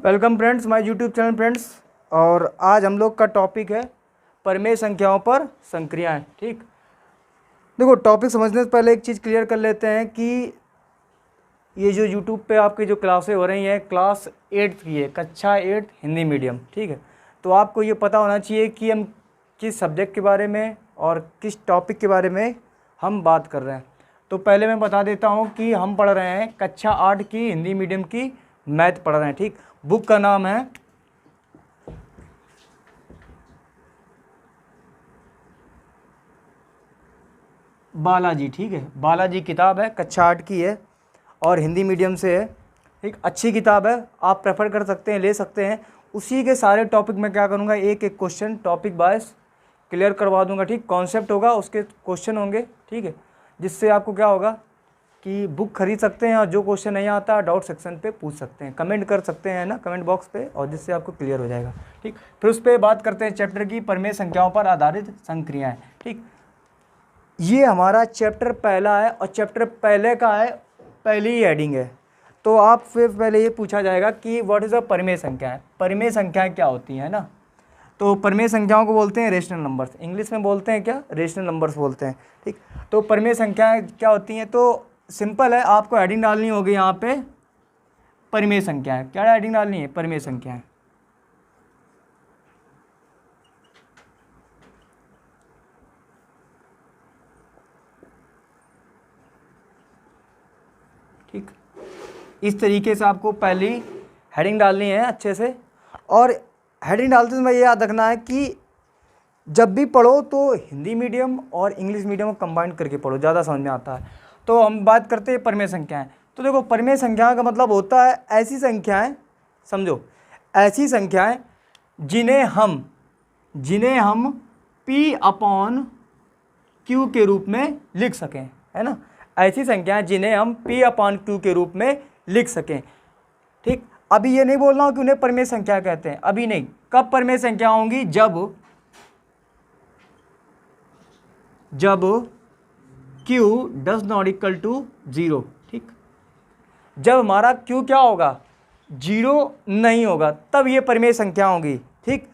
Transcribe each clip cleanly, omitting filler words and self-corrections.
Welcome friends my YouTube channel friends. और आज हम लोग का टॉपिक है परिमेय संख्याओं पर संक्रियाएं। ठीक, देखो टॉपिक समझने से पहले एक चीज़ क्लियर कर लेते हैं कि ये जो यूट्यूब पे आपकी जो क्लासें हो रही हैं क्लास 8th की है, कक्षा 8 हिंदी मीडियम। ठीक है, तो आपको ये पता होना चाहिए कि हम किस सब्जेक्ट के बारे में और किस टॉपिक के बारे में हम बात कर रहे हैं। तो पहले मैं बता देता हूँ कि हम पढ़ रहे हैं कक्षा 8 की हिंदी मीडियम की मैथ पढ़ रहे हैं। ठीक, बुक का नाम है बालाजी। ठीक है, बालाजी किताब है, कक्षा 8 की है और हिंदी मीडियम से है। एक अच्छी किताब है, आप प्रेफर कर सकते हैं, ले सकते हैं। उसी के सारे टॉपिक में क्या करूँगा, एक एक क्वेश्चन टॉपिक वाइज क्लियर करवा दूंगा। ठीक, कॉन्सेप्ट होगा, उसके क्वेश्चन होंगे। ठीक है, जिससे आपको क्या होगा कि बुक खरीद सकते हैं और जो क्वेश्चन नहीं आता डाउट सेक्शन पे पूछ सकते हैं, कमेंट कर सकते हैं ना कमेंट बॉक्स पे, और जिससे आपको क्लियर हो जाएगा। ठीक, फिर उस पर बात करते हैं चैप्टर की परिमेय संख्याओं पर आधारित संक्रियाएं। ठीक, ये हमारा चैप्टर पहला है और चैप्टर पहले का है, पहली ही हेडिंग है। तो आप फिर पहले ये पूछा जाएगा कि व्हाट इज़ अ परिमेय संख्याएं। परिमेय संख्याएं क्या होती हैं ना, तो परिमेय संख्याओं को बोलते हैं रेशनल नंबर्स। इंग्लिश में बोलते हैं क्या, रेशनल नंबर्स बोलते हैं। ठीक, तो परिमेय संख्याएं क्या होती हैं, तो सिंपल है, आपको हेडिंग डालनी होगी यहाँ पे परिमेय संख्याएं। क्या हेडिंग डालनी है, परिमेय संख्याएं। ठीक, इस तरीके से आपको पहली हेडिंग डालनी है अच्छे से। और हेडिंग डालते समय ये याद रखना है कि जब भी पढ़ो तो हिंदी मीडियम और इंग्लिश मीडियम को कंबाइन करके पढ़ो, ज़्यादा समझ में आता है। तो हम बात करते हैं परिमेय संख्याएं। तो देखो परिमेय संख्या का मतलब होता है ऐसी संख्याएं, समझो, ऐसी संख्याएं जिन्हें हम P अपॉन Q के रूप में लिख सकें, है ना। ऐसी संख्याएं जिन्हें हम P अपॉन Q के रूप में लिख सकें। ठीक, अभी ये नहीं बोल रहा हूँ कि उन्हें परिमेय संख्या कहते हैं, अभी नहीं। कब परिमेय संख्या होंगी, जब Q does not equal to 0। ठीक, जब हमारा Q क्या होगा, 0 नहीं होगा, तब ये परिमेय संख्या होगी। ठीक,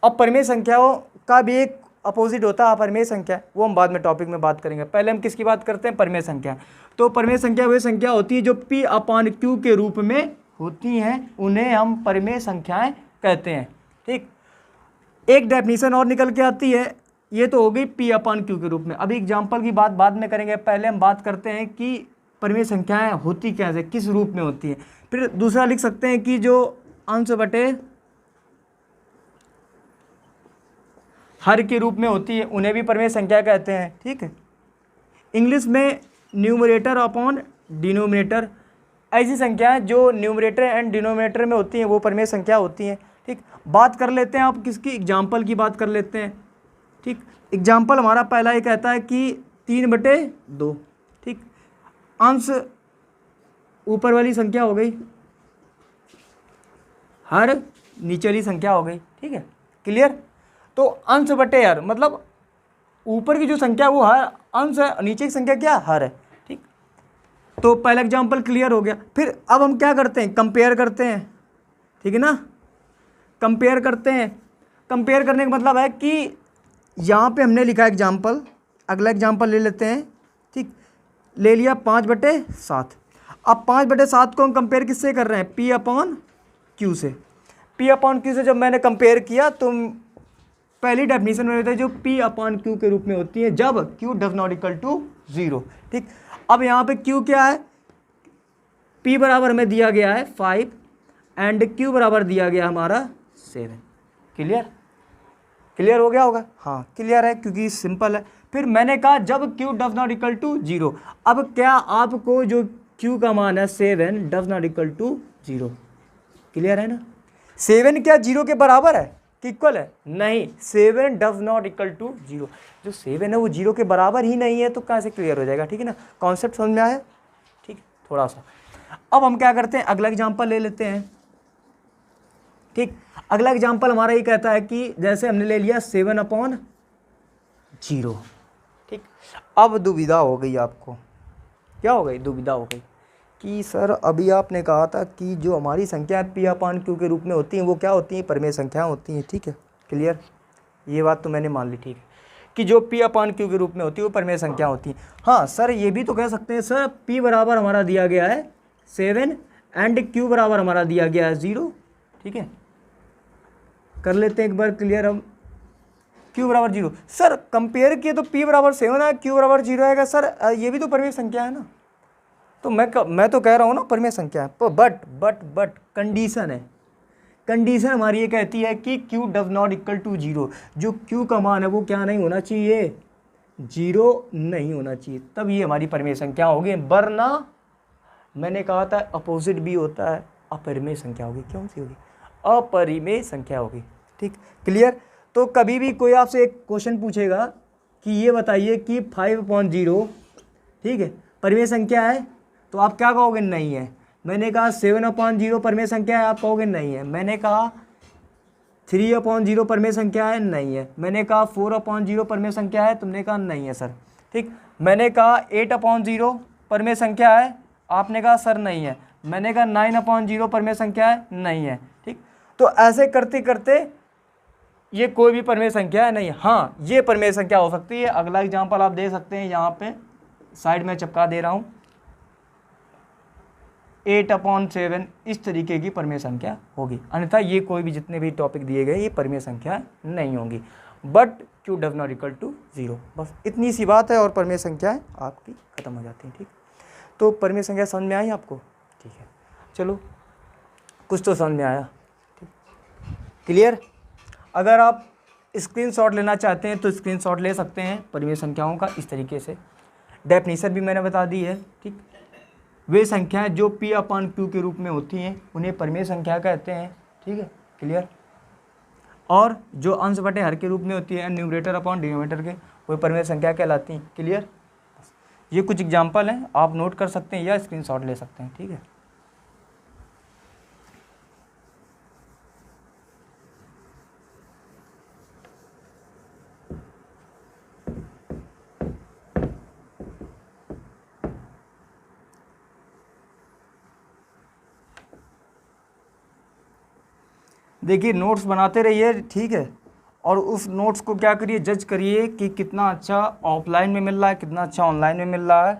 अब परिमेय संख्याओं का भी एक अपोजिट होता है अपरिमेय संख्या, वो हम बाद में टॉपिक में बात करेंगे। पहले हम किसकी बात करते हैं, परिमेय संख्या। तो परिमेय संख्या वही संख्या होती है जो P अपॉन Q के रूप में होती हैं, उन्हें हम परिमेय संख्याएं कहते हैं। ठीक, एक डेफिनेशन और निकल के आती है, ये तो हो गई P अपॉन Q के रूप में। अभी एग्जाम्पल की बात बाद में करेंगे, पहले हम बात करते हैं कि परिमेय संख्याएं होती कैसे, किस रूप में होती है। फिर दूसरा लिख सकते हैं कि जो अंश बटे हर के रूप में होती है उन्हें भी परिमेय संख्या कहते हैं। ठीक है, इंग्लिश में न्यूमरेटर अपॉन डिनोमिनेटर, ऐसी संख्याएं जो न्यूमरेटर एंड डिनोमिनेटर में होती हैं वो परिमेय संख्या होती हैं। ठीक, बात कर लेते हैं आप किसकी, एग्जाम्पल की बात कर लेते हैं। ठीक, एग्जाम्पल हमारा पहला ये कहता है कि 3/2। ठीक, अंश ऊपर वाली संख्या हो गई, हर नीचे वाली संख्या हो गई। ठीक है, क्लियर। तो अंश बटे हर मतलब ऊपर की जो संख्या वो हर अंश है, नीचे की संख्या क्या, हर है। ठीक, तो पहला एग्जाम्पल क्लियर हो गया। फिर अब हम क्या करते हैं, कंपेयर करते हैं। ठीक है ना, कंपेयर करते हैं। कंपेयर करने का मतलब है कि यहाँ पे हमने लिखा एग्जाम्पल, अगला एग्जाम्पल ले लेते हैं। ठीक, ले लिया 5/7। अब 5/7 को हम कंपेयर किससे कर रहे हैं, P अपॉन Q से। P अपॉन Q से जब मैंने कंपेयर किया तो पहली डेफिनेशन में होता है जो P अपॉन Q के रूप में होती है जब Q does not equal to 0। ठीक, अब यहाँ पे Q क्या है, P बराबर हमें दिया गया है 5 एंड Q बराबर दिया गया हमारा 7। क्लियर, क्लियर हो गया होगा, हाँ क्लियर है क्योंकि सिंपल है। फिर मैंने कहा जब Q does not equal to 0, अब क्या आपको जो Q का मान है 7 does not equal to 0, clear है ना। 7 क्या 0 के बराबर है कि इक्वल है, नहीं, 7 डज नॉट इक्वल टू 0। जो 7 है वो 0 के बराबर ही नहीं है, तो कैसे क्लियर हो जाएगा। ठीक है ना, कॉन्सेप्ट समझ में आया। ठीक, थोड़ा सा अब हम क्या करते हैं, अगला एग्जाम्पल ले लेते हैं। ठीक, अगला एग्जाम्पल हमारा ये कहता है कि जैसे हमने ले लिया 7/0। ठीक, अब दुविधा हो गई आपको, क्या हो गई, दुविधा हो गई कि सर अभी आपने कहा था कि जो हमारी संख्या पी अपान क्यू के रूप में होती हैं वो क्या होती हैं, परिमेय संख्याएं होती हैं। ठीक है, क्लियर, ये बात तो मैंने मान ली। ठीक है, कि जो पी अपान क्यू के रूप में होती है वो परिमेय संख्या होती है। हाँ सर, ये भी तो कह सकते हैं सर पी बराबर हमारा दिया गया है 7 एंड क्यू बराबर हमारा दिया गया है 0। ठीक है, कर लेते हैं एक बार क्लियर हम। क्यू बराबर 0, सर कंपेयर किए तो पी बराबर 7 है, क्यू बराबर 0 आएगा। सर ये भी तो परिमेय संख्या है ना, तो मैं तो कह रहा हूँ ना परिमेय संख्या है। बट कंडीशन है, कंडीशन हमारी ये कहती है कि q does not equal to 0। जो q का मान है वो क्या नहीं होना चाहिए, 0 नहीं होना चाहिए, तब ये हमारी परिमेय संख्या होगी। वरना मैंने कहा था अपोजिट भी होता है, अपरिमेय संख्या होगी। कौन सी होगी, अपरिमेय संख्या होगी। ठीक, क्लियर। तो कभी भी कोई आपसे एक क्वेश्चन पूछेगा कि ये बताइए कि 5/0 ठीक है परिमेय संख्या है, तो आप क्या कहोगे, नहीं है। मैंने कहा 7/0 परिमेय संख्या है, आप कहोगे नहीं है। मैंने कहा 3/0 परिमेय संख्या है, नहीं है। मैंने कहा 4/0 परिमेय संख्या है, तुमने कहा नहीं है सर। ठीक, मैंने कहा 8/0 परिमेय संख्या है, आपने कहा सर नहीं है। मैंने कहा 9/0 परिमेय संख्या है, नहीं है। ठीक, तो ऐसे करते करते ये कोई भी परिमेय संख्या है नहीं। हाँ, ये परिमेय संख्या हो सकती है। अगला एग्जाम्पल आप दे सकते हैं, यहाँ पे साइड में चिपका दे रहा हूँ, 8/7 इस तरीके की परिमेय संख्या होगी। अन्यथा ये कोई भी जितने भी टॉपिक दिए गए ये परिमेय संख्या नहीं होंगी। But q does not equal to 0, बस इतनी सी बात है और परिमेय संख्याएं आपकी खत्म हो जाती हैं। ठीक, तो परिमेय संख्या समझ में आई आपको। ठीक है, चलो कुछ तो समझ में आया। ठीक, क्लियर। अगर आप स्क्रीनशॉट लेना चाहते हैं तो स्क्रीनशॉट ले सकते हैं परिमेय संख्याओं का इस तरीके से। डेफिनेशन भी मैंने बता दी है। ठीक, वे संख्याएं जो पी अपान क्यू के रूप में होती हैं उन्हें परिमेय संख्या कहते हैं। ठीक है, क्लियर। और जो अंश बटे हर के रूप में होती है, न्यूमरेटर अपॉन डिनोमिनेटर के, वो परिमेय संख्या कहलाती हैं। क्लियर। ये कुछ एग्जाम्पल हैं, आप नोट कर सकते हैं या स्क्रीनशॉट ले सकते हैं। ठीक है, देखिए नोट्स बनाते रहिए। ठीक है, और उस नोट्स को क्या करिए, जज करिए कि कितना अच्छा ऑफलाइन में मिल रहा है, कितना अच्छा ऑनलाइन में मिल रहा है।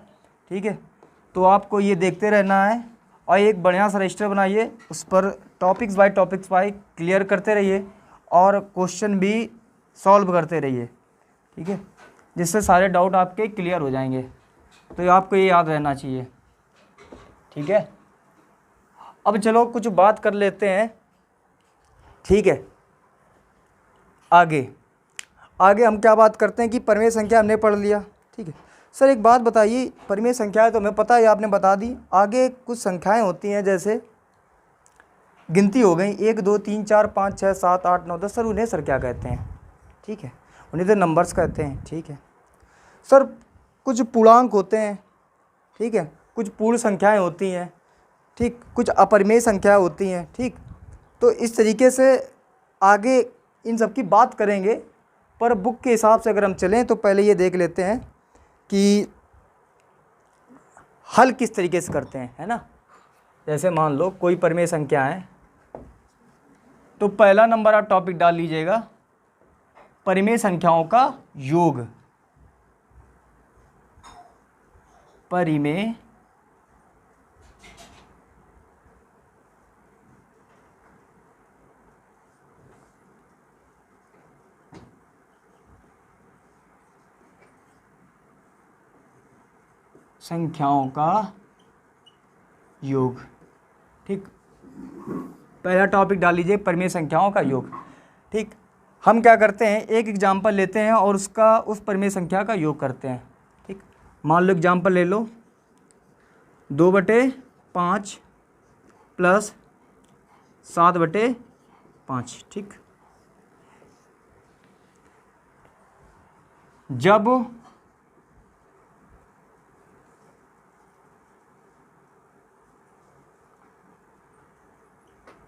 ठीक है, तो आपको ये देखते रहना है और एक बढ़िया सा रजिस्टर बनाइए, उस पर टॉपिक्स बाय क्लियर करते रहिए और क्वेश्चन भी सॉल्व करते रहिए। ठीक है, जिससे सारे डाउट आपके क्लियर हो जाएंगे। तो ये आपको ये याद रहना चाहिए। ठीक है, अब चलो कुछ बात कर लेते हैं। ठीक है, आगे हम क्या बात करते हैं कि परिमेय संख्या हमने पढ़ लिया। ठीक है सर, एक बात बताइए, परिमेय संख्या तो हमें पता है, आपने बता दी। आगे कुछ संख्याएं होती हैं जैसे गिनती हो गई 1 2 3 4 5 6 7 8 9 10, सर उन्हें सर क्या कहते हैं। ठीक है, उन्हें तो नंबर्स कहते हैं। ठीक है सर, कुछ पूर्णांक होते हैं। ठीक है, कुछ पूर्ण संख्याएं होती हैं। ठीक, कुछ अपरिमेय संख्या होती हैं। ठीक, तो इस तरीके से आगे इन सब की बात करेंगे, पर बुक के हिसाब से अगर हम चलें तो पहले ये देख लेते हैं कि हल किस तरीके से करते हैं, है ना। जैसे मान लो कोई परिमेय संख्या है, तो पहला नंबर आप टॉपिक डाल लीजिएगा, परिमेय संख्याओं का योग। परिमेय संख्याओं का योग। ठीक, पहला टॉपिक डाल लीजिए परिमेय संख्याओं का योग। ठीक, हम क्या करते हैं, एक एग्जाम्पल लेते हैं और उसका उस परिमेय संख्या का योग करते हैं। ठीक, मान लो एग्जाम्पल ले लो 2/5 प्लस 7/5। ठीक, जब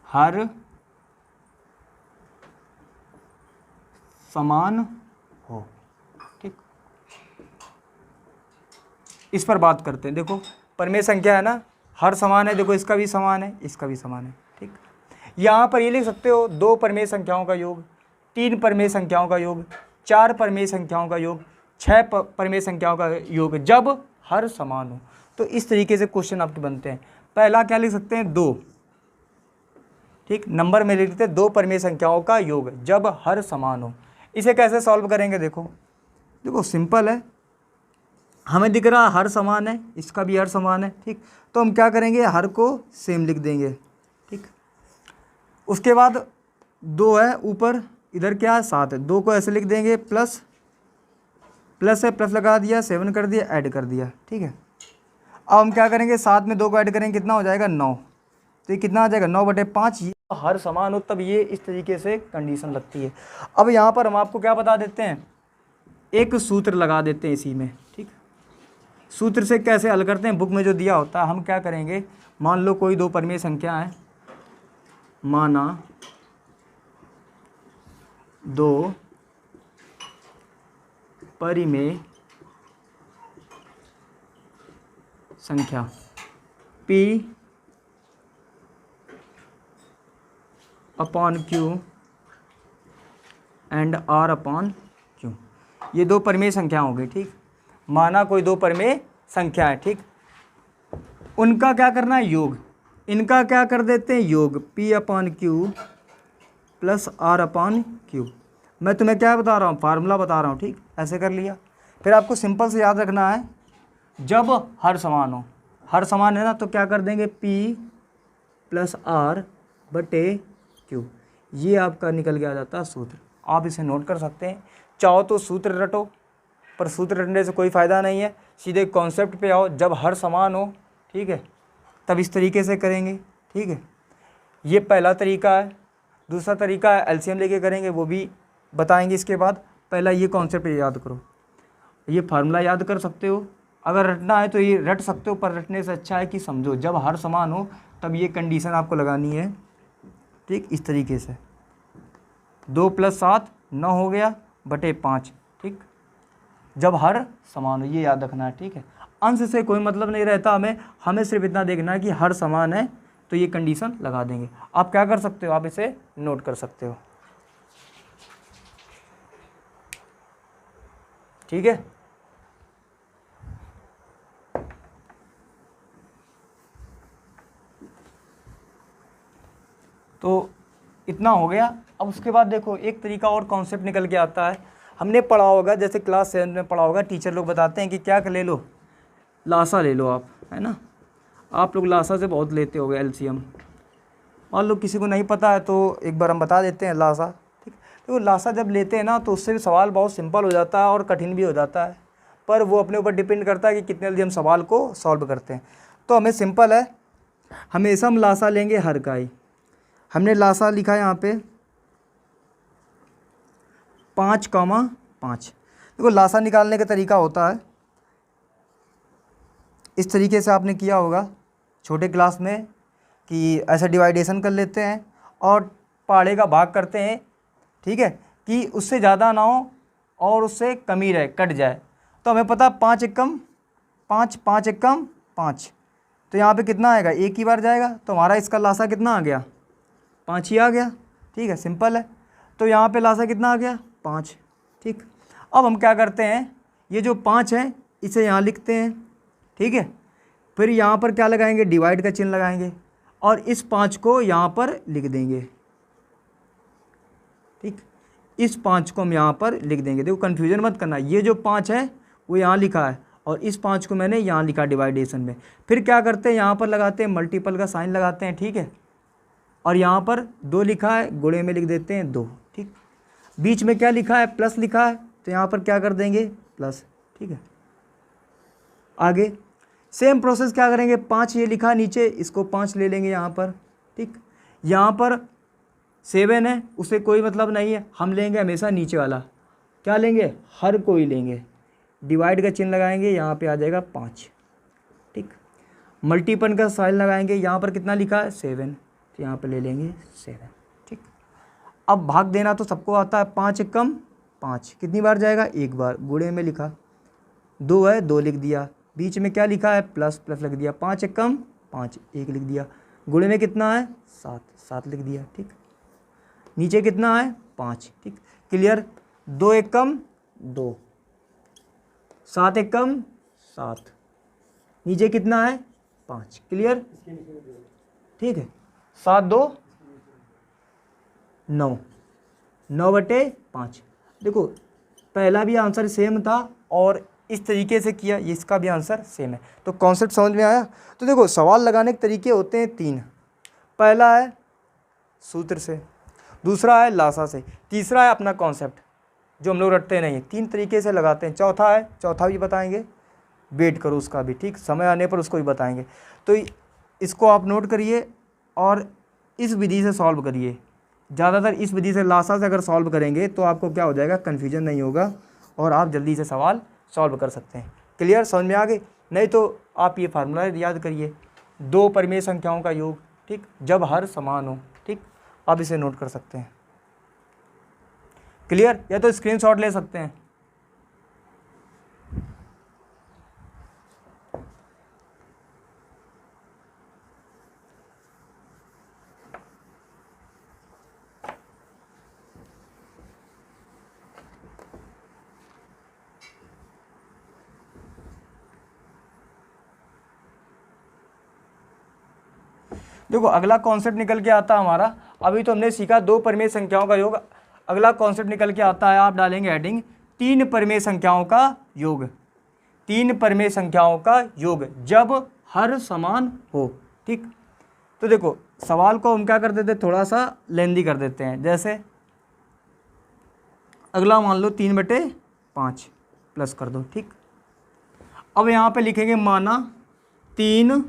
हर समान हो। ठीक, इस पर बात करते हैं। देखो परिमेय संख्या है ना, हर समान है, देखो इसका भी समान है, इसका भी समान है, ठीक। यहाँ पर ये लिख सकते हो 2 परमेय संख्याओं का योग, 3 परमेय संख्याओं का योग, 4 परमेय संख्याओं का योग, 6 परमेय संख्याओं का योग जब हर समान हो। तो इस तरीके से क्वेश्चन आपके बनते हैं। पहला क्या लिख सकते हैं 2, ठीक, नंबर में लिख देते हैं 2 परमेय संख्याओं का योग जब हर समान हो। इसे कैसे सॉल्व करेंगे, देखो देखो सिंपल है, हमें दिख रहा हर समान है, इसका भी हर समान है, ठीक। तो हम क्या करेंगे, हर को सेम लिख देंगे, ठीक। उसके बाद 2 है ऊपर, इधर क्या है 7 है, 2 को ऐसे लिख देंगे, प्लस प्लस है, प्लस लगा दिया, 7 कर दिया, ऐड कर दिया, ठीक है। अब हम क्या करेंगे, 7 में 2 को ऐड करेंगे, कितना हो जाएगा 9। तो ये कितना आ जाएगा 9/5। ये हर समान हो तब ये इस तरीके से कंडीशन लगती है। अब यहाँ पर हम आपको क्या बता देते हैं, एक सूत्र लगा देते हैं इसी में, ठीक। सूत्र से कैसे हल करते हैं, बुक में जो दिया होता है, हम क्या करेंगे, मान लो कोई 2 परमेय संख्या है, माना 2 परिमेय संख्या P upon Q and R upon Q, ये 2 परमेय संख्या हो गई, ठीक। माना कोई 2 परमेय संख्या है, ठीक। उनका क्या करना है, योग, इनका क्या कर देते हैं योग, P upon Q plus R upon Q। मैं तुम्हें क्या बता रहा हूँ, फार्मूला बता रहा हूँ, ठीक। ऐसे कर लिया। फिर आपको सिंपल से याद रखना है, जब हर समान हो, हर समान है ना, तो क्या कर देंगे P प्लस R बटे Q, ये आपका निकल गया जाता है सूत्र। आप इसे नोट कर सकते हैं, चाहो तो सूत्र रटो, पर सूत्र रटने से कोई फ़ायदा नहीं है, सीधे कॉन्सेप्ट पे आओ, जब हर समान हो, ठीक है, तब इस तरीके से करेंगे, ठीक है। ये पहला तरीका है। दूसरा तरीका है एलसीएम लेके करेंगे, वो भी बताएंगे इसके बाद। पहला ये कॉन्सेप्ट याद करो, ये फार्मूला याद कर सकते हो, अगर रटना है तो ये रट सकते हो, पर रटने से अच्छा है कि समझो, जब हर समान हो तब ये कंडीशन आपको लगानी है, ठीक। इस तरीके से 2 + 7 9 हो गया बटे 5, ठीक, जब हर समान हो, ये याद रखना है, ठीक है। अंश से कोई मतलब नहीं रहता, हमें सिर्फ इतना देखना है कि हर समान है, तो ये कंडीशन लगा देंगे। आप क्या कर सकते हो, आप इसे नोट कर सकते हो, ठीक है। तो इतना हो गया। अब उसके बाद देखो एक तरीका और कॉन्सेप्ट निकल के आता है, हमने पढ़ा होगा, जैसे क्लास 7 में पढ़ा होगा, टीचर लोग बताते हैं कि क्या ले लो, लासा ले लो आप, है ना। आप लोग लासा से बहुत लेते होगे एलसीएम, मान लो किसी को नहीं पता है तो एक बार हम बता देते हैं लासा, ठीक। तो लासा जब लेते हैं ना, तो उससे भी सवाल बहुत सिंपल हो जाता है और कठिन भी हो जाता है, पर वो अपने ऊपर डिपेंड करता है कि कितने जल्दी हम सवाल को सॉल्व करते हैं। तो हमें सिंपल है, हमेशा हम लासा लेंगे हर का ही। हमने लासा लिखा है यहाँ पे 5,5। देखो लासा निकालने का तरीका होता है, इस तरीके से आपने किया होगा छोटे क्लास में, कि ऐसा डिवाइडेशन कर लेते हैं और पहाड़े का भाग करते हैं, ठीक है, कि उससे ज़्यादा ना हो और उससे कम ही रहे, कट जाए। तो हमें पता 5 एकम 5, 5 एकम 5, तो यहाँ पे कितना आएगा, एक ही बार जाएगा, तो हमारा इसका लासा कितना आ गया, 5 ही आ गया, ठीक है, सिंपल है। तो यहाँ पे लासा कितना आ गया, 5, ठीक। अब हम क्या करते हैं, ये जो 5 है इसे यहाँ लिखते हैं, ठीक है। फिर यहाँ पर क्या लगाएंगे, डिवाइड का चिन्ह लगाएंगे और इस 5 को यहाँ पर लिख देंगे, ठीक। इस 5 को हम यहाँ पर लिख देंगे। देखो कन्फ्यूजन मत करना, ये जो 5 है वो यहाँ लिखा है और इस 5 को मैंने यहाँ लिखा डिवाइडेशन में। फिर क्या करते हैं, यहाँ पर लगाते हैं मल्टीपल का साइन लगाते हैं, ठीक है, और यहाँ पर 2 लिखा है, गुणे में लिख देते हैं 2, ठीक। बीच में क्या लिखा है, प्लस लिखा है, तो यहाँ पर क्या कर देंगे, प्लस, ठीक है। आगे सेम प्रोसेस क्या करेंगे, 5 ये लिखा है नीचे, इसको 5 ले लेंगे यहाँ पर, ठीक। यहाँ पर 7 है, उसे कोई मतलब नहीं है, हम लेंगे हमेशा नीचे वाला, क्या लेंगे, हर कोई लेंगे, डिवाइड का चिन्ह लगाएंगे, यहाँ पे आ जाएगा 5, ठीक। मल्टीपल का साइन लगाएंगे, यहाँ पर कितना लिखा है 7, तो यहाँ पे ले लेंगे 7, ठीक। अब भाग देना तो सबको आता है, 5 एकम 5 कितनी बार जाएगा, एक बार, गुणे में लिखा, 2 है 2 लिख दिया, बीच में क्या लिखा है, प्लस प्लस लिख दिया, 5 एकम 5, 1 लिख दिया। गुणे में कितना है 7, 7 लिख दिया। ठीक, नीचे कितना है 5। ठीक, क्लियर। 2 एक कम 2, 7 एक कम 7, नीचे कितना है 5। क्लियर। ठीक है, 7 2 9, 9/5। देखो पहला भी आंसर सेम था और इस तरीके से किया, इसका भी आंसर सेम है। तो कॉन्सेप्ट समझ में आया। तो देखो सवाल लगाने के तरीके होते हैं 3। पहला है सूत्र से, दूसरा है लासा से, तीसरा है अपना कॉन्सेप्ट जो हम लोग रटते नहीं। 3 तरीके से लगाते हैं। चौथा है, चौथा भी बताएंगे, वेट करो उसका भी। ठीक, समय आने पर उसको भी बताएंगे। तो इसको आप नोट करिए और इस विधि से सॉल्व करिए। ज़्यादातर इस विधि से लासा से अगर सॉल्व करेंगे तो आपको क्या हो जाएगा, कन्फ्यूजन नहीं होगा और आप जल्दी से सवाल सॉल्व कर सकते हैं। क्लियर, समझ में आ गई। नहीं तो आप ये फार्मूला याद करिए, 2 परिमेय संख्याओं का योग, ठीक, जब हर समान हो। ठीक, आप इसे नोट कर सकते हैं। क्लियर, या तो स्क्रीनशॉट ले सकते हैं। देखो अगला कॉन्सेप्ट निकल के आता है हमारा, अभी तो हमने सीखा 2 परिमेय संख्याओं का योग। अगला कॉन्सेप्ट निकल के आता है, आप डालेंगे हेडिंग 3 परिमेय संख्याओं का योग। 3 परिमेय संख्याओं का योग जब हर समान हो। ठीक, तो देखो सवाल को हम क्या कर देते, थोड़ा सा लेंदी कर देते हैं। जैसे अगला मान लो 3/5 प्लस कर दो। ठीक, अब यहाँ पे लिखेंगे माना 3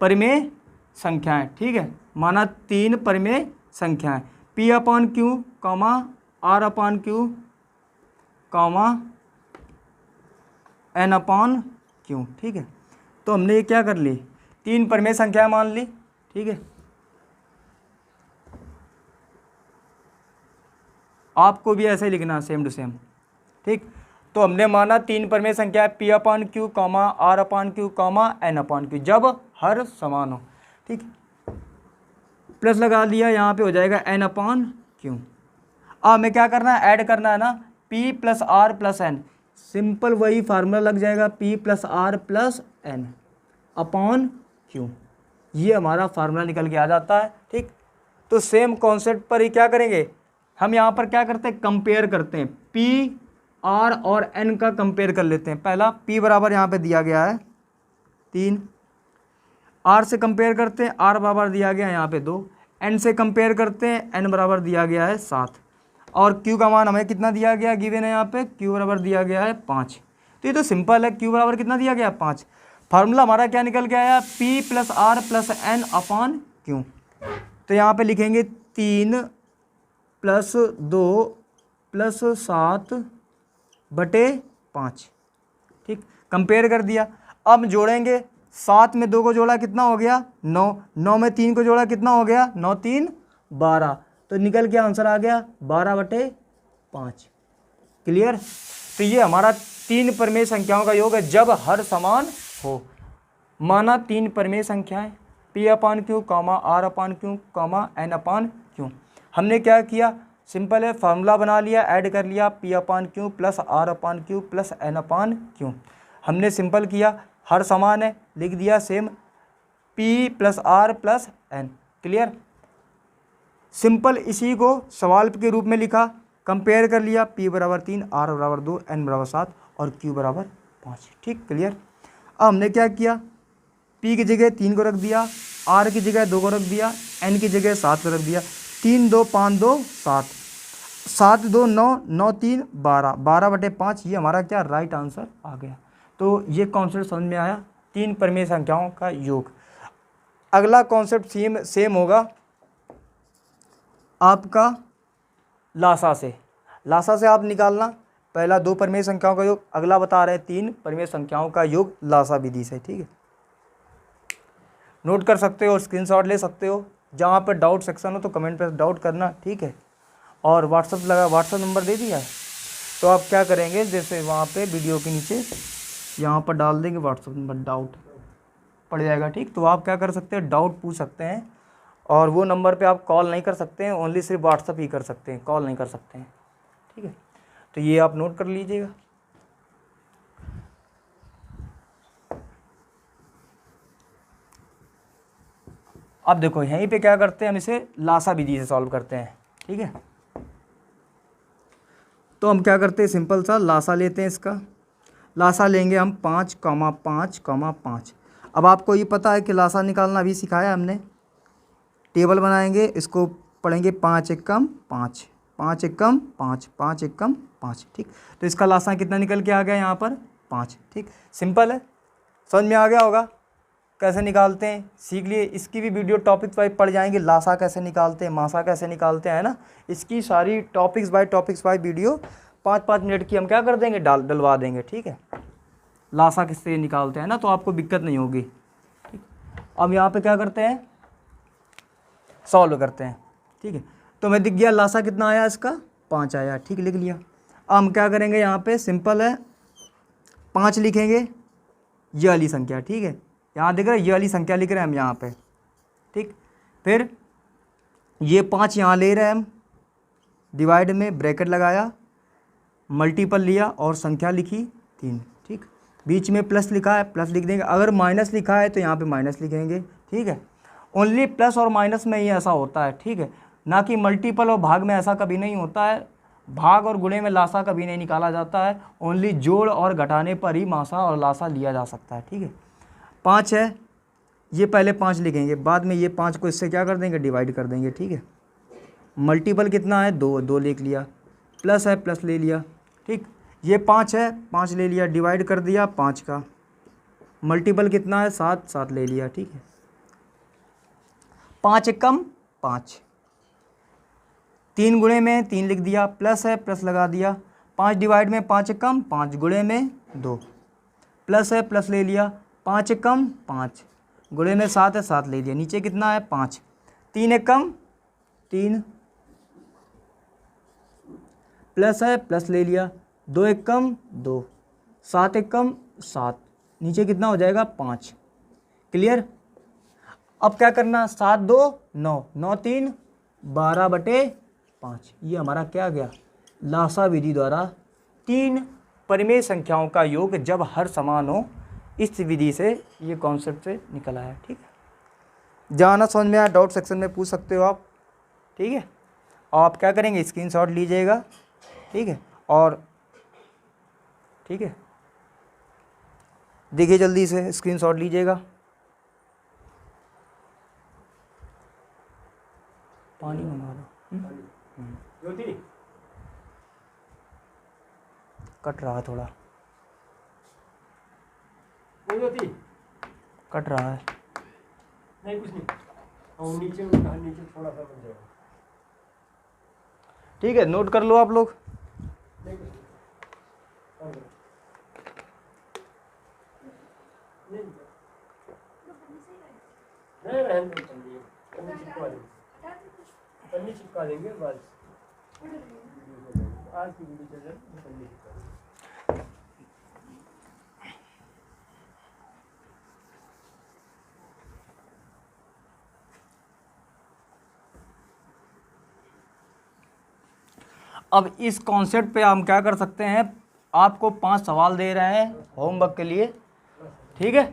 परिमेय संख्याएं। ठीक है, माना 3 परिमेय संख्याएं, P/Q, R/Q, N/Q। ठीक है, तो हमने ये क्या कर ली, 3 परिमेय संख्याएं मान ली। ठीक है, आपको भी ऐसे ही लिखना सेम टू सेम। ठीक, तो हमने माना 3 परिमेय संख्या P/Q, R/Q, N/Q जब हर समान हो। ठीक, प्लस लगा दिया, यहाँ पे हो जाएगा N/Q। अब हमें क्या करना है, ऐड करना है ना, P + R + N। सिंपल वही फार्मूला लग जाएगा, P + R + N/Q। ये हमारा फार्मूला निकल के आ जाता है। ठीक, तो सेम कॉन्सेप्ट पर ही क्या करेंगे हम, यहाँ पर क्या करते हैं, कंपेयर करते हैं। P, R और N का कंपेयर कर लेते हैं। पहला P बराबर यहाँ पे दिया गया है 3, R से कंपेयर करते हैं, R बराबर दिया गया है यहाँ पे 2, N से कंपेयर करते हैं, N बराबर दिया गया है 7 और Q का मान हमें कितना दिया गया, गिवन है यहाँ पे Q बराबर दिया गया है 5। तो ये तो सिंपल है, Q बराबर कितना दिया गया 5। फार्मूला हमारा क्या निकल के आया, P + R + N/Q। तो यहाँ पे लिखेंगे 3 + 2 + 7/5। ठीक, कंपेयर कर दिया। अब जोड़ेंगे, 7 में 2 को जोड़ा कितना हो गया 9, 9 में 3 को जोड़ा कितना हो गया 9 3 12, तो निकल के आंसर आ गया 12/5। क्लियर, तो ये हमारा 3 परिमेय संख्याओं का योग है जब हर समान हो। माना 3 परिमेय संख्याएं P/Q, R/Q, N/Q। हमने क्या किया, सिंपल है, फार्मूला बना लिया, ऐड कर लिया P/Q + R/Q + N/Q। हमने सिंपल किया, हर समान है, लिख दिया same P + R + N। Clear, simple इसी को सवाल के रूप में लिखा, कंपेयर कर लिया, P बराबर 3, R बराबर 2, N बराबर 7 और Q बराबर 5। ठीक, क्लियर। अब हमने क्या किया, P की जगह 3 को रख दिया, R की जगह 2 को रख दिया, N की जगह 7 को रख दिया। 3 2 5 2 7, 7 2 9, 9 3 12, 12/5। ये हमारा क्या राइट आंसर आ गया। तो ये कॉन्सेप्ट समझ में आया, 3 परिमेय संख्याओं का योग। अगला कॉन्सेप्ट सेम होगा आपका लासा से। लासा से आप निकालना, पहला 2 परिमेय संख्याओं का योग, अगला बता रहे 3 परिमेय संख्याओं का योग लासा विधि से। ठीक है, नोट कर सकते हो, स्क्रीनशॉट ले सकते हो। जहाँ पर डाउट सेक्शन हो तो कमेंट पर डाउट करना। ठीक है, और व्हाट्सअप नंबर दे दिया है, तो आप क्या करेंगे, जैसे वहाँ पे वीडियो के नीचे यहाँ पर डाल देंगे व्हाट्सएप नंबर, डाउट पड़ जाएगा, ठीक। तो आप क्या कर सकते हैं, डाउट पूछ सकते हैं, और वो नंबर पे आप कॉल नहीं कर सकते हैं, ओनली सिर्फ व्हाट्सएप ही कर सकते हैं, कॉल नहीं कर सकते हैं, ठीक है। तो ये आप नोट कर लीजिएगा। अब देखो यहीं पे क्या करते हैं, हम इसे लासा विधि से सॉल्व करते हैं, ठीक है। तो हम क्या करते हैं, सिंपल सा लासा लेते हैं। इसका लासा लेंगे हम 5,5,5। अब आपको ये पता है कि लासा निकालना अभी सिखाया हमने। टेबल बनाएंगे, इसको पढ़ेंगे 5 एकम 5, 5 एकम 5, 5 एकम 5, ठीक। तो इसका लासा कितना निकल के आ गया यहाँ पर 5, ठीक। सिंपल है, समझ में आ गया होगा कैसे निकालते हैं, सीख लिए। इसकी भी वीडियो टॉपिक्स वाइज पढ़ जाएंगे, लासा कैसे निकालते हैं, मासा कैसे निकालते हैं, है ना। इसकी सारी टॉपिक्स वाइज वीडियो 5-5 मिनट की हम क्या कर देंगे, डलवा देंगे, ठीक है। लासा किससे निकालते हैं ना, तो आपको दिक्कत नहीं होगी, ठीक। अब यहाँ पे क्या करते हैं, सॉल्व करते हैं, ठीक है। तो मैं दिख गया लासा कितना आया, इसका 5 आया, ठीक, लिख लिया। अब हम क्या करेंगे, यहाँ पे सिंपल है, 5 लिखेंगे, ये वाली संख्या, ठीक है। यहाँ दिख रहा है, ये वाली संख्या लिख रहे हैं हम यहाँ पे, ठीक। फिर ये 5 यहाँ ले रहे हैं हम, डिवाइड में ब्रैकेट लगाया, मल्टीपल लिया और संख्या लिखी 3, ठीक। बीच में प्लस लिखा है, प्लस लिख देंगे। अगर माइनस लिखा है तो यहाँ पे माइनस लिखेंगे, ठीक है। ओनली प्लस और माइनस में ही ऐसा होता है, ठीक है, ना कि मल्टीपल और भाग में ऐसा कभी नहीं होता है। भाग और गुणे में लासा कभी नहीं निकाला जाता है, ओनली जोड़ और घटाने पर ही मासा और लासा लिया जा सकता है, ठीक है। 5 है, ये पहले 5 लिखेंगे, बाद में ये 5 को इससे क्या कर देंगे, डिवाइड कर देंगे, ठीक है। मल्टीपल कितना है, 2, 2 लिख लिया, प्लस है, प्लस ले लिया, ठीक। ये 5 है, 5 ले लिया, डिवाइड कर दिया 5 का, मल्टीपल कितना है, 7, 7 ले लिया, ठीक है। 5 एकम 5, 3 गुणे में 3 लिख दिया, प्लस है, प्लस लगा दिया, 5 डिवाइड में 5 एकम 5, गुणे में 2, प्लस है, प्लस ले लिया, 5 एकम 5, गुणे में 7 है, 7 ले लिया, नीचे कितना है 5, 3 एकम 3, प्लस है, प्लस ले लिया, 2 एकम 2, 7 एकम 7, नीचे कितना हो जाएगा 5, क्लियर। अब क्या करना, 7 2 9, 9 3 12/5, ये हमारा क्या गया, लासा विधि द्वारा 3 परिमेय संख्याओं का योग जब हर समान हो, इस विधि से ये कॉन्सेप्ट से निकल आया, ठीक है। जाना समझ में आया, डाउट सेक्शन में पूछ सकते हो आप, ठीक है। और आप क्या करेंगे, स्क्रीनशॉट लीजिएगा, ठीक है, और ठीक है, देखिए जल्दी से स्क्रीनशॉट लीजिएगा। पानी मंगा लो, कट रहा है थोड़ा, कट रहा है, नहीं कुछ नहीं, और नीचे थोड़ा सा बन जाएगा, ठीक है। नोट कर लो आप लोग, नहीं कुछ नहीं, रहने दो, पन्नी चिपका देंगे बस, आज की वीडियो चल रही है, पन्नी चिपका देंगे। अब इस कॉन्सेप्ट पे हम क्या कर सकते हैं, आपको 5 सवाल दे रहे हैं होमवर्क के लिए, ठीक है।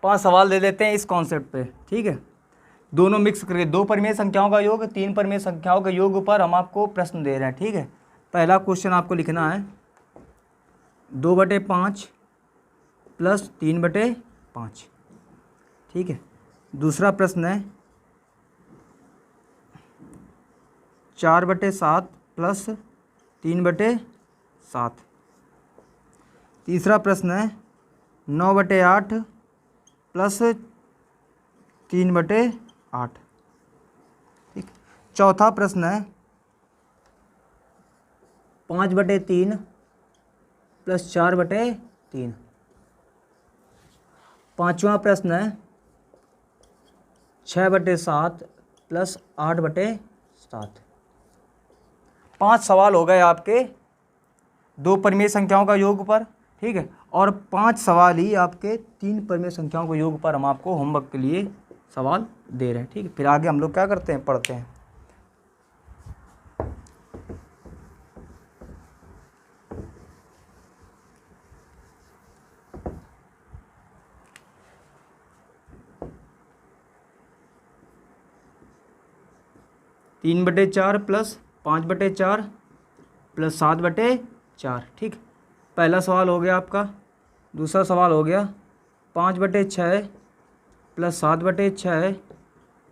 5 सवाल दे देते हैं इस कॉन्सेप्ट पे, ठीक है। दोनों मिक्स करके 2 परिमेय संख्याओं का योग, 3 परिमेय संख्याओं के योग पर हम आपको प्रश्न दे रहे हैं, ठीक है। पहला क्वेश्चन आपको लिखना है 2/5 प्लस 3/5, ठीक है। दूसरा प्रश्न है 4/7 प्लस 3/7। तीसरा प्रश्न है 9/8 प्लस 3/8, ठीक। चौथा प्रश्न है 5/3 प्लस 4/3। पाँचवा प्रश्न है 6/7 प्लस 8/7। 5 सवाल हो गए आपके 2 परिमेय संख्याओं का योग पर, ठीक है। और 5 सवाल ही आपके 3 परिमेय संख्याओं के योग पर हम आपको होमवर्क के लिए सवाल दे रहे हैं, ठीक है। फिर आगे हम लोग क्या करते हैं, पढ़ते हैं। तीन बटे चार प्लस 5/4 प्लस 7/4, ठीक। पहला सवाल हो गया आपका। दूसरा सवाल हो गया 5/6 प्लस 7/6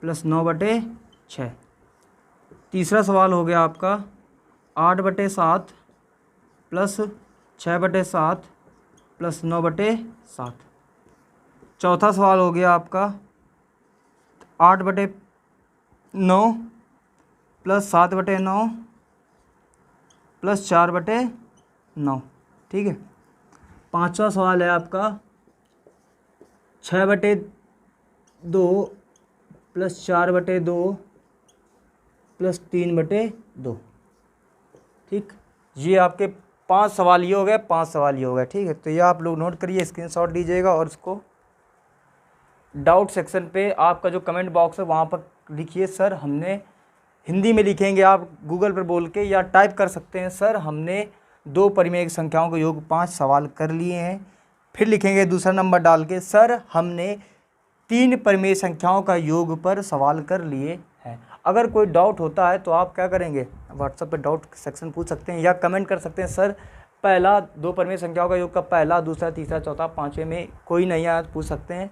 प्लस 9/6। तीसरा सवाल हो गया आपका 8/7 प्लस 6/7 प्लस 9/7। चौथा सवाल हो गया आपका 8/9 प्लस 7/9 प्लस 4/9, ठीक है। पांचवा सवाल है आपका 6/2 प्लस 4/2 प्लस 3/2, ठीक। ये आपके 5 सवाल ये हो गए, 5 सवाल ये हो गए, ठीक है। तो ये आप लोग नोट करिए, स्क्रीनशॉट लीजिएगा और उसको डाउट सेक्शन पे आपका जो कमेंट बॉक्स है वहाँ पर लिखिए, सर हमने हिंदी में लिखेंगे, आप गूगल पर बोल के या टाइप कर सकते हैं, सर हमने 2 परिमेय संख्याओं के योग 5 सवाल कर लिए हैं। फिर लिखेंगे दूसरा नंबर डाल के, सर हमने 3 परिमेय संख्याओं का योग पर सवाल कर लिए हैं। अगर कोई डाउट होता है तो आप क्या करेंगे, व्हाट्सएप पे डाउट सेक्शन पूछ सकते हैं या कमेंट कर सकते हैं, सर पहला 2 परिमेय संख्याओं का योग का पहला, दूसरा, तीसरा, चौथा, पाँचवें में कोई नहीं आया पूछ सकते हैं।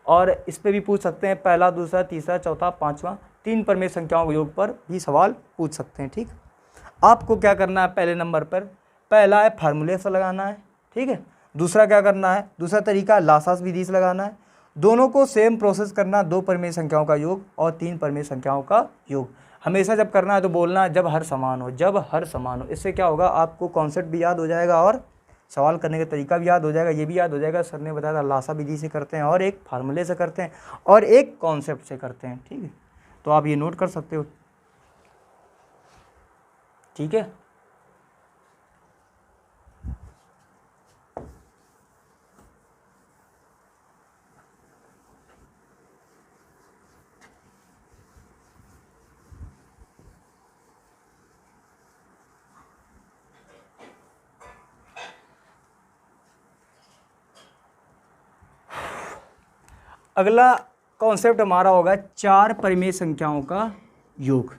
और इस पर भी पूछ सकते हैं, पहला, दूसरा, तीसरा, चौथा, पाँचवा, 3 परिमेय संख्याओं के योग पर भी सवाल पूछ सकते हैं, ठीक। आपको क्या करना है, पहले नंबर पर पहला है फार्मूले से लगाना है, ठीक है। दूसरा क्या करना है, दूसरा तरीका लासास विधि से लगाना है। दोनों को सेम प्रोसेस करना, 2 परिमेय संख्याओं का योग और 3 परिमेय संख्याओं का योग। हमेशा जब करना है तो बोलना है जब हर समान हो, जब हर समान हो। इससे क्या होगा, आपको कॉन्सेप्ट भी याद हो जाएगा और सवाल करने का तरीका भी याद हो जाएगा। ये भी याद हो जाएगा, सर ने बताया था लासा विधि से करते हैं और एक फार्मूले से करते हैं और एक कॉन्सेप्ट से करते हैं, ठीक है। तो आप ये नोट कर सकते हो, ठीक है। अगला कॉन्सेप्ट हमारा होगा 4 परिमेय संख्याओं का योग।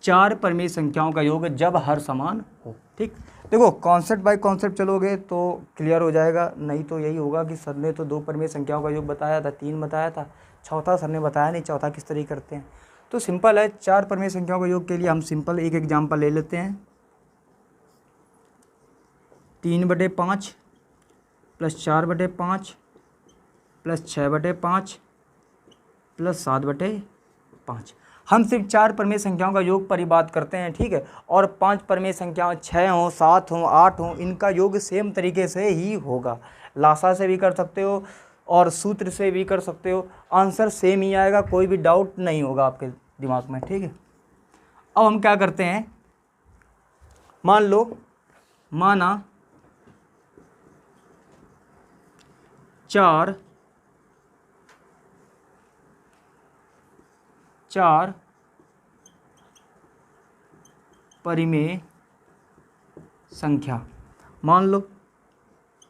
4 परिमेय संख्याओं का योग जब हर समान हो, ठीक। देखो कॉन्सेप्ट बाय कॉन्सेप्ट चलोगे तो क्लियर हो जाएगा, नहीं तो यही होगा कि सर ने तो 2 परिमेय संख्याओं का योग बताया था, 3 बताया था, चौथा सर ने बताया नहीं, चौथा किस तरह करते हैं। तो सिंपल है, 4 परिमेय संख्याओं का योग के लिए हम सिंपल एक एग्जाम्पल ले लेते हैं। 3/5 प्लस 4/5 प्लस 6/5 प्लस 7/5। हम सिर्फ 4 परिमेय संख्याओं का योग पर ही बात करते हैं, ठीक है। और 5 परिमेय संख्याएं 6 हों, 7 हों, 8 हों, इनका योग सेम तरीके से ही होगा। लासा से भी कर सकते हो और सूत्र से भी कर सकते हो, आंसर सेम ही आएगा, कोई भी डाउट नहीं होगा आपके दिमाग में, ठीक है। अब हम क्या करते हैं, मान लो माना 4 परिमेय संख्या, मान लो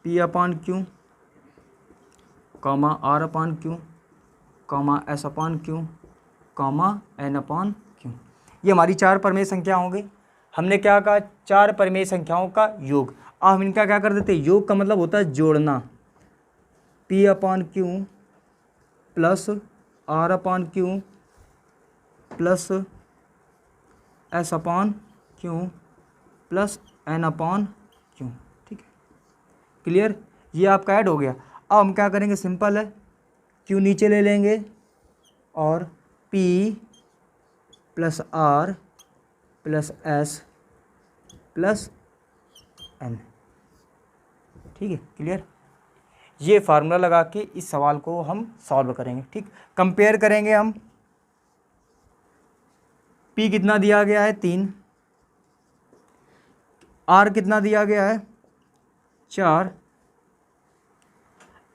P/Q, R/Q, S/Q, N/Q। ये हमारी 4 परिमेय संख्या होंगी। हमने क्या कहा, 4 परिमेय संख्याओं का योग। अब हम इनका क्या कर देते हैं, योग का मतलब होता है जोड़ना। P/Q plus R/Q plus S/Q plus N/Q, ठीक है, क्लियर। ये आपका ऐड हो गया। अब हम क्या करेंगे, सिंपल है, Q नीचे ले लेंगे और P plus R plus S plus N, ठीक है, क्लियर। ये फार्मूला लगा के इस सवाल को हम सॉल्व करेंगे, ठीक। कंपेयर करेंगे हम, P कितना दिया गया है 3, R कितना दिया गया है 4,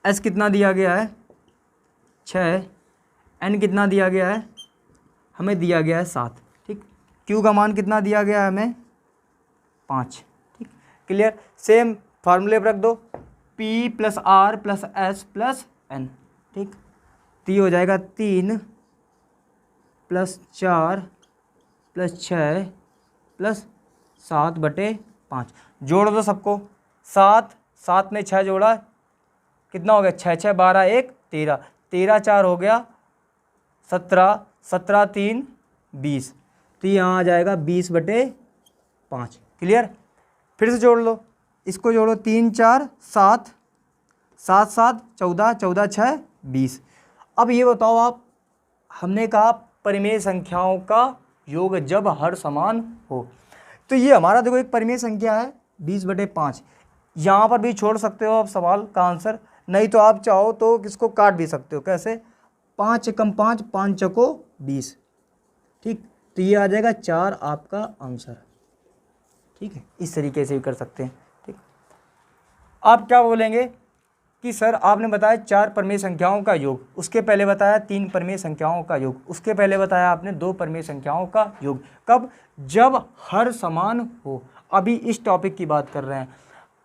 एस कितना दिया गया है 6, एन कितना दिया गया है, हमें दिया गया है 7, ठीक। क्यू का मान कितना दिया गया है हमें 5, ठीक। क्लियर। सेम फार्मूले पर रख दो, P plus R plus S plus N, ठीक। तो ये हो जाएगा 3 प्लस 4 प्लस 6 प्लस 7/5। जोड़ दो सबको, 7 में 6 जोड़ा कितना हो गया 6 6 12 1 13, 13 4 हो गया 17, 17 3 20, तो यहाँ आ जाएगा 20/5। क्लियर। फिर से जोड़ लो, इसको जोड़ो, 3 4 7, 7 7 14, 14 6 20। अब ये बताओ आप, हमने कहा परिमेय संख्याओं का योग जब हर समान हो, तो ये हमारा देखो एक परिमेय संख्या है 20/5। यहाँ पर भी छोड़ सकते हो आप सवाल का आंसर, नहीं तो आप चाहो तो किसको काट भी सकते हो। कैसे? 5 एकम 5, 5 चौको 20, ठीक। तो ये आ जाएगा 4 आपका आंसर, ठीक है। इस तरीके से भी कर सकते हैं, ठीक। आप क्या बोलेंगे कि सर आपने बताया 4 परिमेय संख्याओं का योग, उसके पहले बताया 3 परिमेय संख्याओं का योग, उसके पहले बताया आपने 2 परिमेय संख्याओं का योग। कब? जब हर समान हो। अभी इस टॉपिक की बात कर रहे हैं।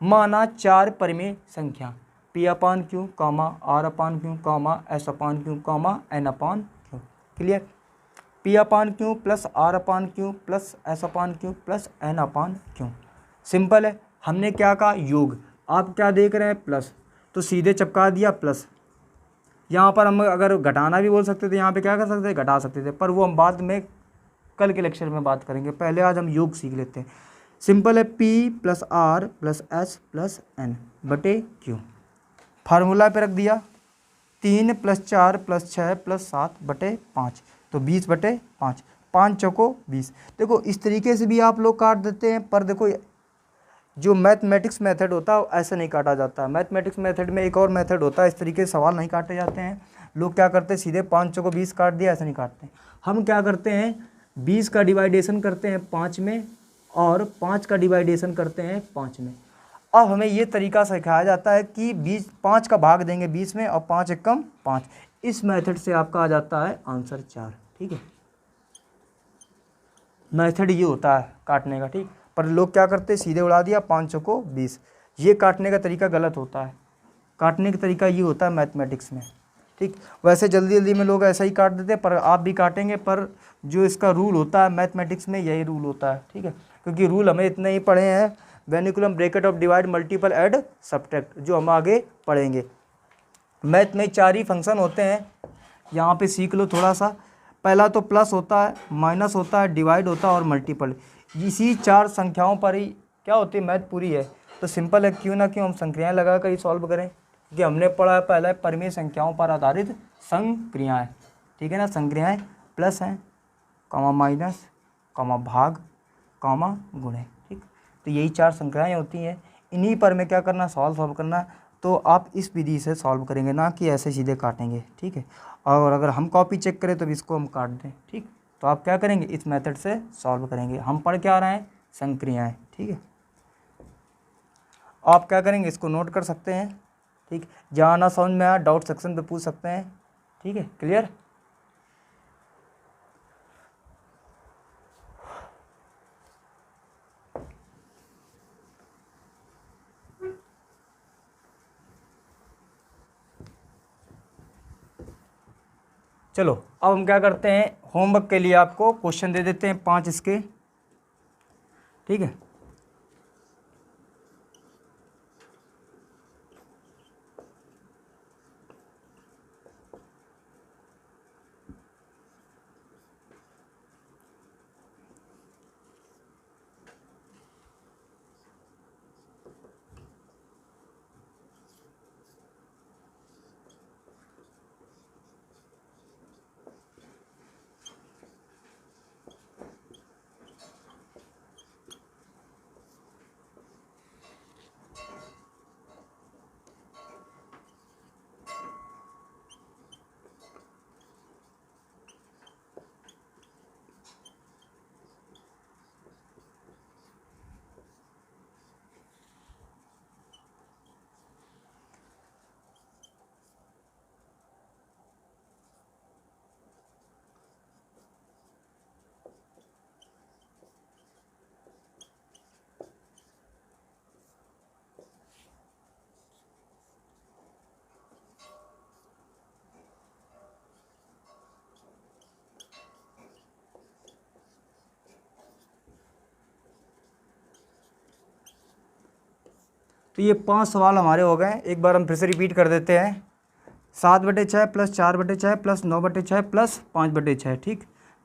माना 4 परिमेय संख्या P/Q, R/Q, S/Q, N/Q। Clear. P/Q plus R/Q plus S/Q plus N/Q। Simple है। हमने क्या कहा? योग। आप क्या देख रहे हैं? प्लस, तो सीधे चिपका दिया प्लस। यहाँ पर हम अगर घटाना भी बोल सकते थे, यहाँ पे क्या कर सकते थे? घटा सकते थे, पर वो हम बाद में कल के लेक्चर में बात करेंगे। पहले आज हम योग सीख लेते हैं। सिंपल है, P plus R plus S plus N/Q। Formula पे रख दिया, 3 प्लस 4 प्लस 6 प्लस 7/5, तो 20/5, 5 चौको 20। देखो इस तरीके से भी आप लोग काट देते हैं, पर देखो जो मैथमेटिक्स मेथड होता है ऐसे नहीं काटा जाता। मैथमेटिक्स मेथड में एक और मेथड होता है, इस तरीके से सवाल नहीं काटे जाते हैं। लोग क्या करते हैं, सीधे 5 चौको 20 काट दिया, ऐसे नहीं काटते। हम क्या करते हैं, 20 का डिवाइडेशन करते हैं 5 में, और 5 का डिवाइडेशन करते हैं 5 में। अब हमें ये तरीका सिखाया जाता है कि 5 का भाग देंगे 20 में, और 5 एकम 5। इस मेथड से आपका आ जाता है आंसर 4, ठीक है। मेथड ये होता है काटने का, ठीक। पर लोग क्या करते हैं, सीधे उड़ा दिया 5 चौको 20। ये काटने का तरीका गलत होता है। काटने का तरीका ये होता है मैथमेटिक्स में, ठीक। वैसे जल्दी जल्दी में लोग ऐसा ही काट देते हैं, पर आप भी काटेंगे, पर जो इसका रूल होता है मैथमेटिक्स में, यही रूल होता है, ठीक है। क्योंकि रूल हमें इतने ही पढ़े हैं, vinculum, bracket of divide, multiple, add, subtract, जो हम आगे पढ़ेंगे। मैथ में 4 ही फंक्शन होते हैं, यहाँ पे सीख लो थोड़ा सा। पहला तो प्लस होता है, माइनस होता है, डिवाइड होता है और मल्टीपल। इसी 4 संख्याओं पर ही क्या होती है, मैथ पूरी है। तो सिंपल है, क्यों ना क्यों हम संक्रियाएँ लगा कर ही सॉल्व करें, क्योंकि हमने पढ़ा है पहला है परिमेय संख्याओं पर आधारित संक्रियाएँ, ठीक है ना। संक्रियाएँ प्लस हैं, कॉमा माइनस, कॉमा भाग, कॉमा गुणे, ठीक। तो यही 4 संख्याएँ होती हैं। इन्हीं पर में क्या करना, सॉल्व करना। तो आप इस विधि से सॉल्व करेंगे, ना कि ऐसे सीधे काटेंगे, ठीक है। और अगर हम कॉपी चेक करें तो इसको हम काट दें, ठीक। तो आप क्या करेंगे, इस मेथड से सॉल्व करेंगे। हम पढ़ के आ रहे हैं संक्रियाएँ, ठीक है। आप क्या करेंगे, इसको नोट कर सकते हैं, ठीक। जहाँ ना समझ में आया डाउट सेक्शन पे पूछ सकते हैं, ठीक है। क्लियर। चलो अब हम क्या करते हैं, होमवर्क के लिए आपको क्वेश्चन दे देते हैं 5 इसके, ठीक है। तो ये 5 सवाल हमारे हो गए। एक बार हम फिर से रिपीट कर देते हैं। 7/6 प्लस 4/6 प्लस 9/6 प्लस 5/6। ठीक,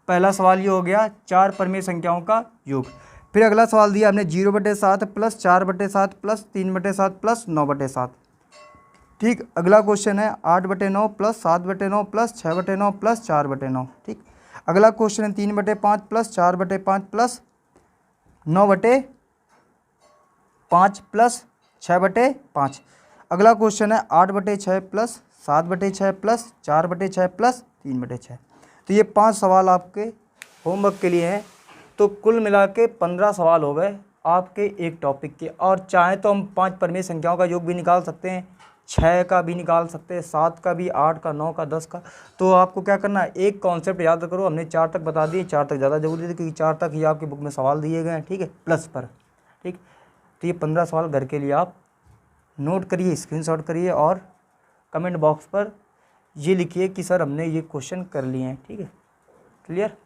पहला सवाल ये हो गया 4 परमेय संख्याओं का योग। फिर अगला सवाल दिया हमने 0/7 प्लस 4/7 प्लस 3/7 प्लस 9/7। ठीक, अगला क्वेश्चन है 8/9 प्लस 7/9 प्लस 6/9 प्लस 4/9। ठीक, अगला क्वेश्चन है 3/5 प्लस 4/5 प्लस 9/5 प्लस 6/5। अगला क्वेश्चन है 8/6 प्लस 7/6 प्लस 4/6 प्लस 3/6। तो ये 5 सवाल आपके होमवर्क के लिए हैं। तो कुल मिला के 15 सवाल हो गए आपके एक टॉपिक के। और चाहें तो हम 5 परमेय संख्याओं का योग भी निकाल सकते हैं, 6 का भी निकाल सकते हैं, 7 का भी, 8 का, 9 का, 10 का। तो आपको क्या करना है, एक कॉन्सेप्ट याद करो। हमने 4 तक बता दिए, 4 तक ज़्यादा जरूरी है क्योंकि 4 तक ही आपकी बुक में सवाल दिए गए हैं। ठीक है, प्लस पर। ठीक, तो ये 15 सवाल घर के लिए आप नोट करिए, स्क्रीनशॉट करिए और कमेंट बॉक्स पर ये लिखिए कि सर हमने ये क्वेश्चन कर लिए हैं। ठीक है, क्लियर?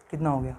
कितना हो गया?